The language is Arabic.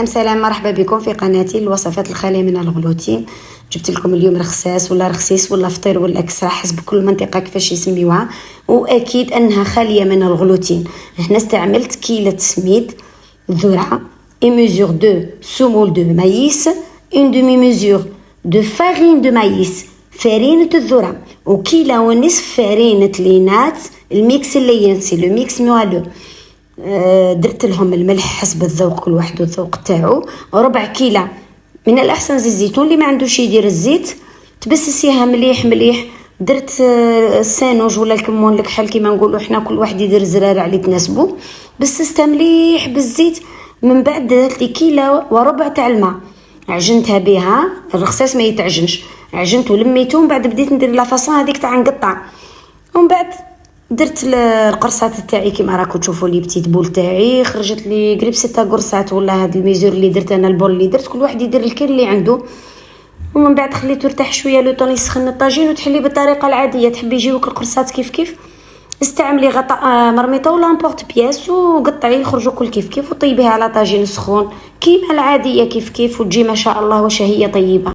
سلام مرحبا بكم في قناتي الوصفات الخالية من الغلوتين. جبت لكم اليوم رخصاص ولا رخيص ولا فطير ولا اكسرا حسب كل منطقة كيفاش يسميوها، واكيد انها خالية من الغلوتين. هنا استعملت كيلة سميد ذرة، اي ميزور دو سومول دو مايس، اون دومي ميزور دو فارين دو مايس فارينة الذرة، وكيلة ونصف فارينة لينات الميكس اللي ينسي لو ميكس موالو. درت لهم الملح حسب الذوق، كل واحد والذوق تاعو. ربع كيلة من الاحسن زيت الزيتون، اللي ما عندوش يدير الزيت تبسسيها مليح. درت السانوج ولا الكمون الكحل كيما نقولوا حنا، كل واحد يدير الزرارع اللي تناسبه. بسستها مليح بالزيت. من بعد درت لي كيلة وربع تاع الماء، عجنتها بها. الرخصاص ما يتعجنش، عجنته ولميته. من بعد بديت ندير لافاصون هذيك تاع نقطع. ومن بعد درت القرصات تاعي كيما راكم تشوفوا لي بتيت بول تاعي، خرجت لي قريب 6 قرصات. ولا هاد الميزور اللي درت انا، البول اللي درت، كل واحد يدير الكيل اللي عنده. ومن بعد خليته يرتاح شويه لو طون يسخن الطاجين، وتحلي بالطريقه العاديه. تحبي يجيوك القرصات كيف استعملي غطاء مرميطه ولا امبورط بياس، وقطعي يخرجوا كل كيف، وطيبيها على طاجين سخون كيما العاديه كيف، وتجي ما شاء الله وشهيه طيبه.